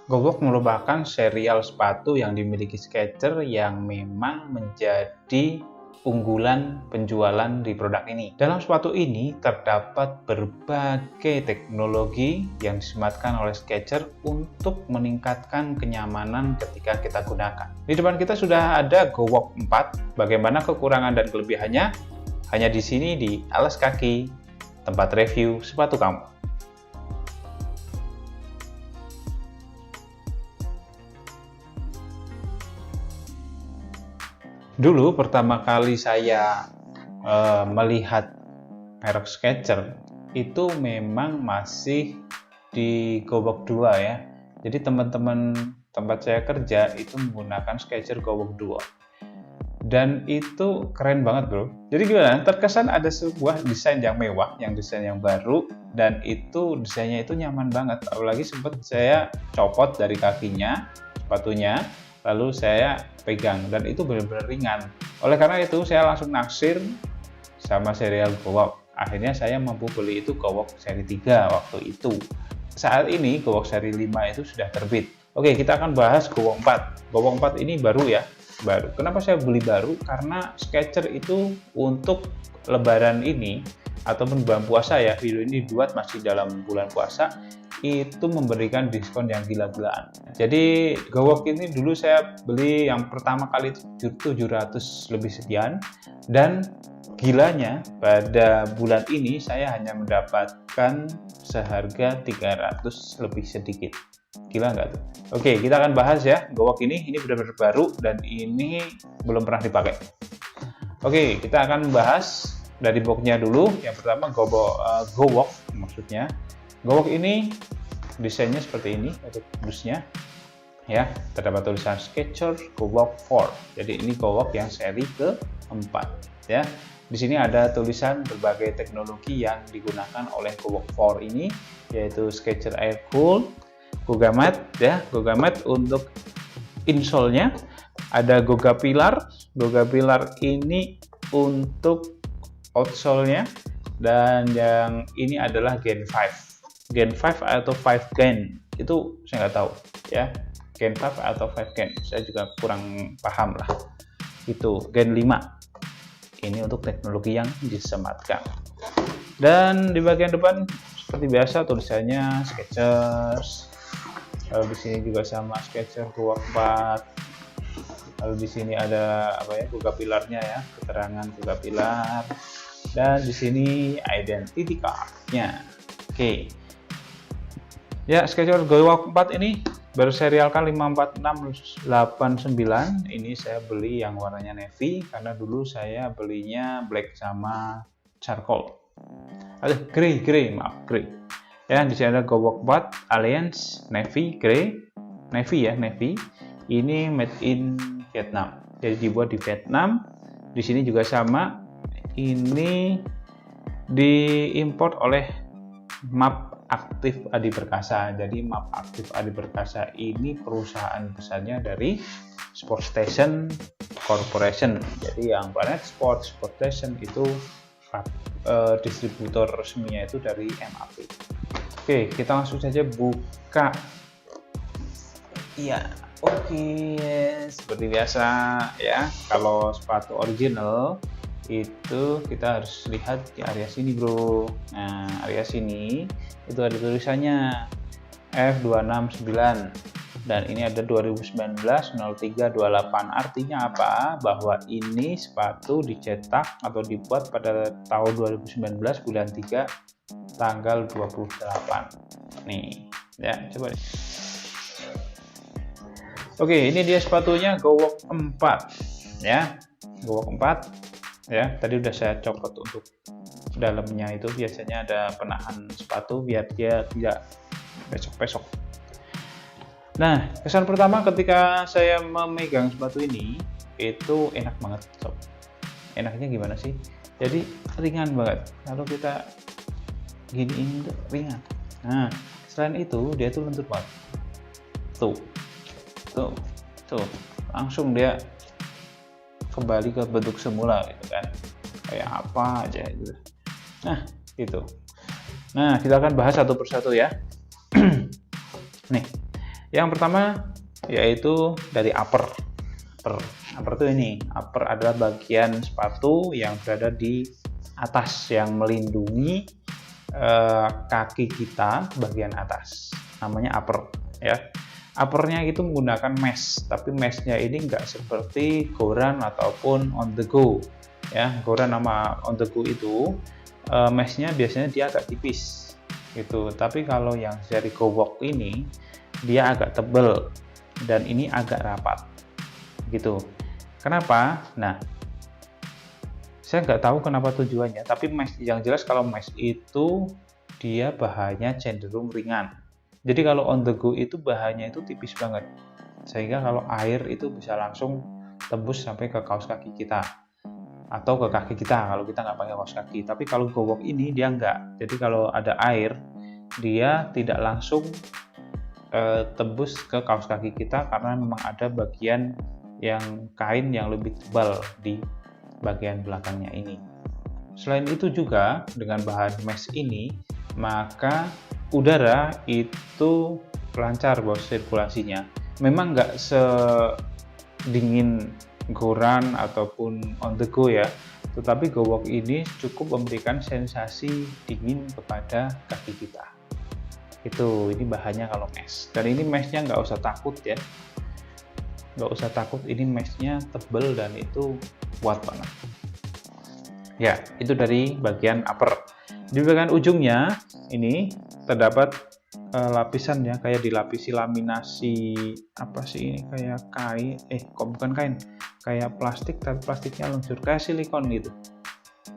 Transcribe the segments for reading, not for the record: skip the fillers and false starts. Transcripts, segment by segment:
Gowok merupakan serial sepatu yang dimiliki Skechers yang memang menjadi unggulan penjualan di produk ini. Dalam sepatu ini terdapat berbagai teknologi yang disematkan oleh Skechers untuk meningkatkan kenyamanan ketika kita gunakan. Di depan kita sudah ada Gowok 4. Bagaimana kekurangan dan kelebihannya? Hanya di sini di Alas Kaki, tempat review sepatu kamu. Dulu pertama kali saya melihat merek Skechers itu memang masih di Gowok 2 ya. Jadi teman-teman tempat saya kerja itu menggunakan Skechers Gowok 2. Dan itu keren banget bro. Jadi gimana? Terkesan ada sebuah desain yang mewah, yang desain yang baru, dan itu desainnya itu nyaman banget. Apalagi sempat saya copot dari kakinya, sepatunya, lalu saya pegang dan itu benar-benar ringan. Oleh karena itu saya langsung naksir sama serial Gowok. Akhirnya saya mampu beli itu Gowok seri 3 waktu itu. Saat ini Gowok seri 5 itu sudah terbit. Oke, kita akan bahas Gowok 4. Gowok 4 ini baru ya, baru. Kenapa saya beli baru? Karena Skechers itu untuk lebaran ini ataupun bulan puasa ya, video ini dibuat masih dalam bulan puasa, itu memberikan diskon yang gila-gilaan. Jadi Gowok ini dulu saya beli yang pertama kali 700 lebih sekian, dan gilanya pada bulan ini saya hanya mendapatkan seharga 300 lebih sedikit. Gila nggak tuh? Oke, kita akan bahas ya Gowok ini benar-benar baru dan ini belum pernah dipakai. Oke, kita akan bahas dari boxnya dulu. Yang pertama Gowok maksudnya. Gowok ini desainnya seperti ini untuk busnya ya, terdapat tulisan Skechers Gowok 4. Jadi ini Gowok yang seri ke-4 ya. Di sini ada tulisan berbagai teknologi yang digunakan oleh Gowok 4 ini, yaitu Skechers Air Cool, Goga Mat ya, Goga Mat untuk insole-nya, ada Goga Pilar. Goga Pilar ini untuk outsole-nya, dan yang ini adalah Gen 5. Gen 5 atau 5 Gen itu saya nggak tahu ya, Gen 5 atau 5 Gen saya juga kurang paham lah. Itu Gen 5 ini untuk teknologi yang disematkan, dan di bagian depan seperti biasa tulisannya Skechers. Lalu di sini juga sama Skechers Gowok 4. Lalu di sini ada apa ya, Goga Pilarnya ya, keterangan Goga Pilar, dan di sini identity card-nya. Oke. Ya, Skechers Gowok 4 ini baru serialkan 54689. Ini saya beli yang warnanya navy karena dulu saya belinya black sama charcoal. Grey. Ya, di sini ada Gowok 4 Alliance navy ya, navy. Ini made in Vietnam. Jadi dibuat di Vietnam. Di sini juga sama. Ini diimpor oleh MAP Aktif Adi Perkasa. Jadi MAP Aktif Adi Perkasa ini perusahaan besarnya dari Sport Station Corporation. Jadi yang Planet Sport Station itu distributor resminya itu dari MAP. Oke, kita langsung saja buka. Iya, oke, seperti biasa ya. Kalau sepatu original itu kita harus lihat di area sini bro. Nah, area sini itu ada tulisannya F269 dan ini ada 2019-03-28. Artinya apa? Bahwa ini sepatu dicetak atau dibuat pada tahun 2019 bulan 3 tanggal 28 nih ya, coba deh. Oke, ini dia sepatunya Gowok 4 ya, Gowok 4 ya. Tadi udah saya copot untuk dalamnya, itu biasanya ada penahan sepatu biar dia tidak pesok-pesok. Nah, kesan pertama ketika saya memegang sepatu ini itu enak banget sob. Enaknya gimana sih? Jadi ringan banget. Kalau kita giniin tuh ringan. Nah, selain itu dia tuh lentur banget. Tuh, langsung dia kembali ke bentuk semula gitu kan, kayak apa aja gitu. Nah itu. Nah, kita akan bahas satu persatu ya. Nih, Yang pertama yaitu dari upper. Upper itu ini, upper adalah bagian sepatu yang berada di atas yang melindungi kaki kita bagian atas, namanya upper ya. Uppernya itu menggunakan mesh, tapi meshnya ini enggak seperti Goran ataupun On The Go ya. Goran sama On The Go itu meshnya biasanya dia agak tipis gitu, tapi kalau yang dari GoWalk ini dia agak tebel dan ini agak rapat gitu. Kenapa? Nah, saya nggak tahu kenapa tujuannya, tapi mesh yang jelas kalau mesh itu dia bahannya cenderung ringan. Jadi kalau On The Go itu bahannya itu tipis banget, sehingga kalau air itu bisa langsung tembus sampai ke kaos kaki kita atau ke kaki kita kalau kita nggak pakai kaos kaki. Tapi kalau GoWalk ini dia nggak, jadi kalau ada air dia tidak langsung tembus ke kaos kaki kita karena memang ada bagian yang kain yang lebih tebal di bagian belakangnya ini. Selain itu juga dengan bahan mesh ini, maka udara itu lancar bos sirkulasinya. Memang nggak sedingin Goran ataupun On The Go ya, tetapi GoWalk ini cukup memberikan sensasi dingin kepada kaki kita. Itu ini bahannya kalau mesh, dan ini meshnya nggak usah takut ya, nggak usah takut, ini meshnya tebel dan itu kuat banget ya. Itu dari bagian upper. Di bagian ujungnya ini terdapat lapisan ya, kayak dilapisi laminasi apa sih ini, kayak kain bukan kain, kayak plastik tapi plastiknya luncur, kayak silikon gitu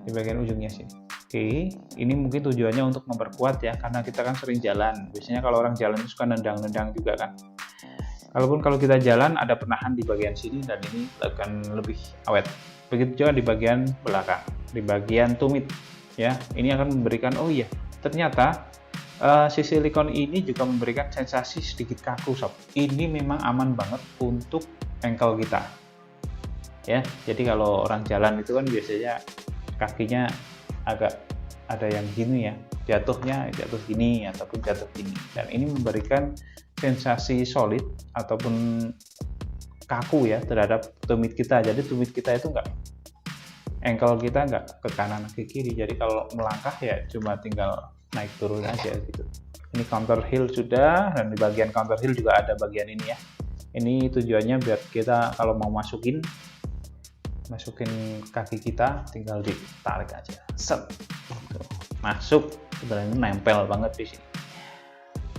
di bagian ujungnya sih. Oke, ini mungkin tujuannya untuk memperkuat ya, karena kita kan sering jalan. Biasanya kalau orang jalan itu suka nendang-nendang juga kan. Kalau kita jalan ada penahan di bagian sini dan ini akan lebih awet. Begitu juga di bagian belakang, di bagian tumit ya. Ini akan memberikan, oh iya, ternyata si silikon ini juga memberikan sensasi sedikit kaku sob. Ini memang aman banget untuk ankle kita ya. Jadi kalau orang jalan itu kan biasanya kakinya agak ada yang gini ya, jatuh gini ataupun jatuh gini, dan ini memberikan sensasi solid ataupun kaku ya terhadap tumit kita. Jadi tumit kita itu ankle kita nggak ke kanan ke kiri, jadi kalau melangkah ya cuma tinggal naik turun aja gitu. Ini counter heel sudah, dan di bagian counter heel juga ada bagian ini ya. Ini tujuannya biar kita kalau mau masukin kaki kita tinggal ditarik aja, set, masuk, sebenarnya nempel banget di sini.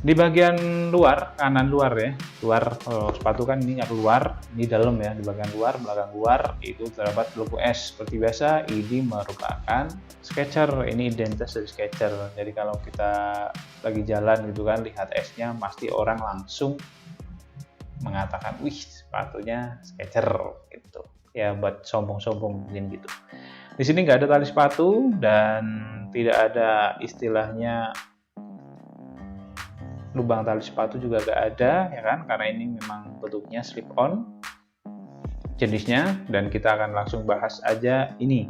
Di bagian luar, kanan luar ya, luar sepatu kan ini keluar, ini dalam ya, di bagian luar, belakang luar itu terdapat logo S. Seperti biasa, ini merupakan Skechers, ini identitas dari Skechers. Jadi kalau kita lagi jalan gitu kan, lihat S-nya, pasti orang langsung mengatakan, wih sepatunya Skechers gitu. Ya buat sombong-sombong mungkin gitu. Di sini nggak ada tali sepatu dan tidak ada istilahnya lubang tali sepatu juga nggak ada ya kan, karena ini memang bentuknya slip on jenisnya. Dan kita akan langsung bahas aja ini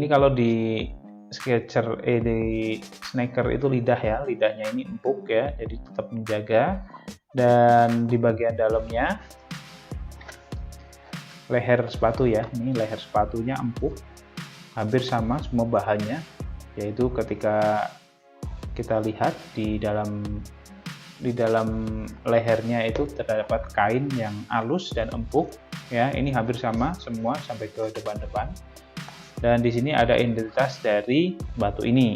kalau di Skechers di sneaker itu lidah ya, lidahnya ini empuk ya, jadi tetap menjaga. Dan di bagian dalamnya leher sepatu ya, ini leher sepatunya empuk, hampir sama semua bahannya, yaitu ketika kita lihat di dalam lehernya itu terdapat kain yang halus dan empuk ya. Ini hampir sama semua sampai ke depan-depan. Dan di sini ada identitas dari batu ini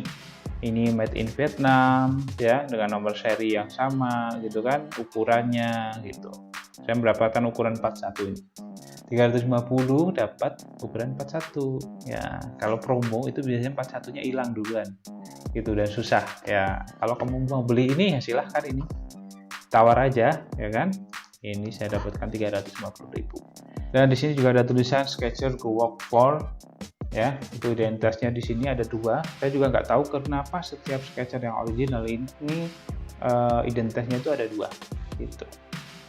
made in Vietnam ya, dengan nomor seri yang sama gitu kan, ukurannya gitu. Saya mendapatkan ukuran 41 ini. 350 dapat ukuran 41 ya. Kalau promo itu biasanya 41-nya hilang duluan gitu dan susah ya. Kalau kamu mau beli ini ya silahkan, ini tawar aja ya kan. Ini saya dapatkan 350.000. Dan di sini juga ada tulisan Skechers GoWalk 4 ya. Itu identitasnya di sini ada 2. Saya juga nggak tahu kenapa setiap Skechers yang original ini identitasnya itu ada 2 gitu.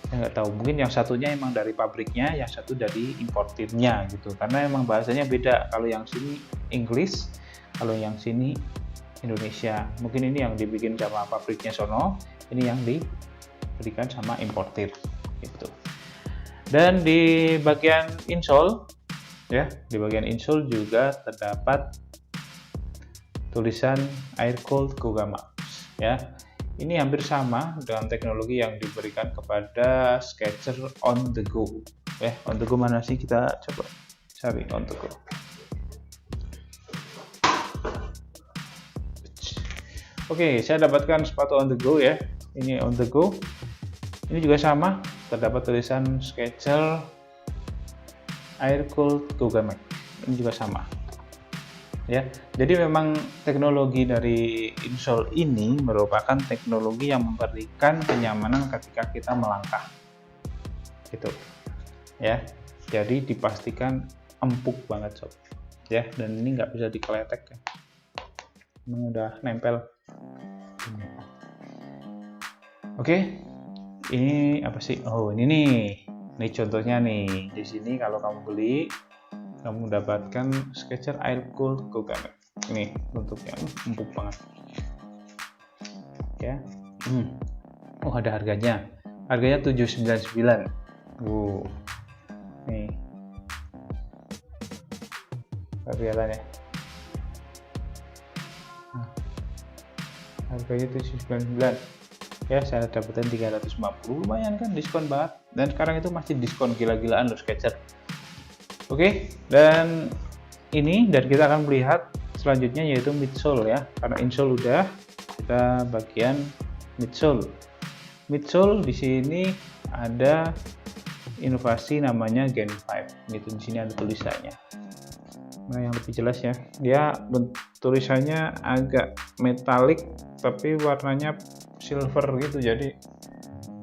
Saya nggak tahu, mungkin yang satunya emang dari pabriknya, yang satu dari importirnya gitu, karena emang bahasanya beda. Kalau yang sini Inggris, kalau yang sini Indonesia. Mungkin ini yang dibikin sama pabriknya sono, ini yang di diberikan sama importir gitu. Dan di bagian insole ya, di bagian insole juga terdapat tulisan air cooled Goga Max ya. Ini hampir sama dengan teknologi yang diberikan kepada Skechers On The Go. On The Go mana sih, kita coba cari On The Go. Oke, saya dapatkan sepatu On The Go ya. Ini On The Go. Ini juga sama, terdapat tulisan Skechers Air Cooled Goga Max. Ini juga sama. Ya, jadi memang teknologi dari insole ini merupakan teknologi yang memberikan kenyamanan ketika kita melangkah, gitu, ya. Jadi dipastikan empuk banget sob, ya. Dan ini nggak bisa dikeletek, ya. Ini udah nempel. Oke, ini apa sih? Oh, ini nih, ini contohnya nih. Di sini kalau kamu beli, kamu dapatkan Skechers Air Cooled Goga Max. Ini bentuknya empuk banget ya. Oh, ada harganya. Harganya 799. Nih, kelihatan ya. Harganya 799 ya, saya dapetin 350. Lumayan kan, diskon banget. Dan sekarang itu masih diskon gila-gilaan loh Skechers. Oke, dan kita akan melihat selanjutnya yaitu midsole ya. Karena insole udah, kita bagian midsole. Midsole di sini ada inovasi namanya Gen 5. Itu di sini ada tulisannya. Nah, yang lebih jelas ya. Dia tulisannya agak metalik tapi warnanya silver gitu, jadi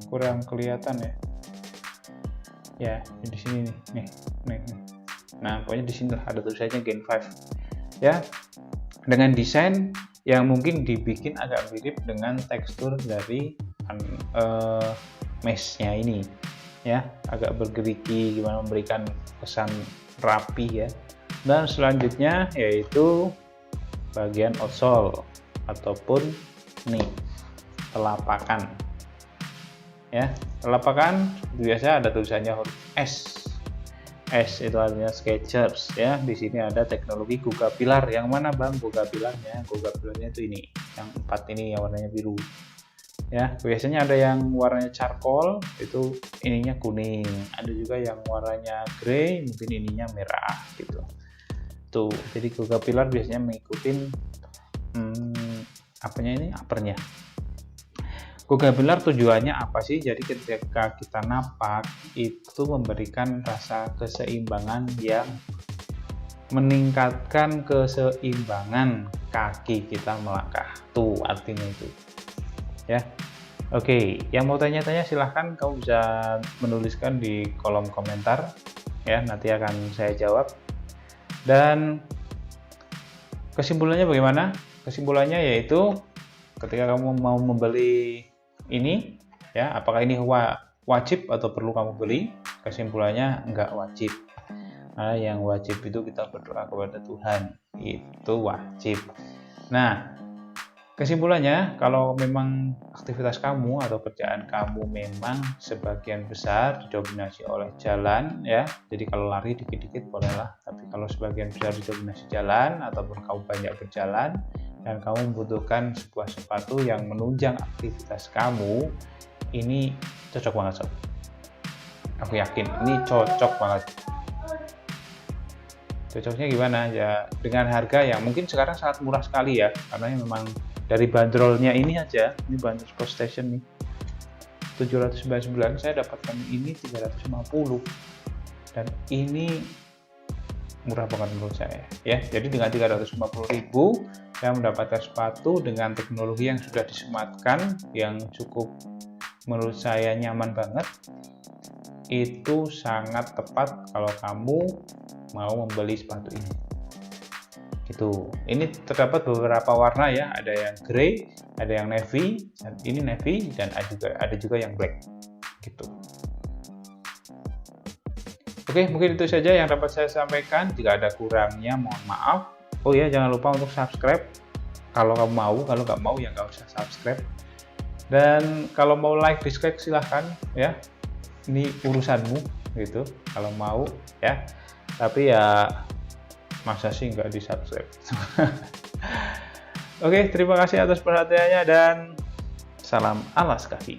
kurang kelihatan ya. Ya, di sini nih. Nah, pokoknya di sini ada tulisannya Gen 5 ya, dengan desain yang mungkin dibikin agak mirip dengan tekstur dari meshnya ini ya, agak bergerigi gimana, memberikan kesan rapi ya. Dan selanjutnya yaitu bagian outsole ataupun nih telapakan ya. Telapakan biasa ada tulisannya huruf S. S itu artinya Skechers ya. Di sini ada teknologi Goga Pilar. Yang mana bang Goga Pilarnya? Goga Pilarnya itu ini, yang 4 ini yang warnanya biru ya. Biasanya ada yang warnanya charcoal, itu ininya kuning. Ada juga yang warnanya grey, mungkin ininya merah gitu. Tuh, jadi Goga Pilar biasanya mengikuti uppernya. Goga Pilar tujuannya apa sih? Jadi ketika kita napak itu memberikan rasa keseimbangan yang meningkatkan keseimbangan kaki kita melangkah. Tuh artinya itu. Ya. Oke, yang mau tanya-tanya silahkan kamu bisa menuliskan di kolom komentar ya, nanti akan saya jawab. Dan kesimpulannya bagaimana? Kesimpulannya yaitu ketika kamu mau membeli ini ya, apakah ini wajib atau perlu kamu beli? Kesimpulannya enggak wajib. Nah, yang wajib itu kita berdoa kepada Tuhan, itu wajib. Nah, kesimpulannya kalau memang aktivitas kamu atau kerjaan kamu memang sebagian besar didominasi oleh jalan ya, jadi kalau lari dikit-dikit bolehlah, tapi kalau sebagian besar didominasi jalan ataupun kamu banyak berjalan dan kamu membutuhkan sebuah sepatu yang menunjang aktivitas kamu, ini cocok banget sob. Aku yakin ini cocok banget. Cocoknya gimana ya, dengan harga yang mungkin sekarang sangat murah sekali ya, karena memang dari bandrolnya ini aja, ini bandrol Sports Station nih 799, saya dapatkan ini 350, dan ini murah banget menurut saya ya. Jadi dengan 350.000 saya mendapatkan sepatu dengan teknologi yang sudah disematkan, yang cukup menurut saya nyaman banget. Itu sangat tepat kalau kamu mau membeli sepatu ini gitu. Ini terdapat beberapa warna ya, ada yang grey, ada yang navy, dan ini navy, dan ada juga yang black gitu. Oke, mungkin itu saja yang dapat saya sampaikan. Jika ada kurangnya mohon maaf. Oh ya, jangan lupa untuk subscribe kalau kamu mau. Kalau nggak mau ya nggak usah subscribe. Dan kalau mau like dislike silahkan ya, ini urusanmu gitu kalau mau ya, tapi ya masa sih nggak di subscribe. Oke, terima kasih atas perhatiannya dan salam alas kaki.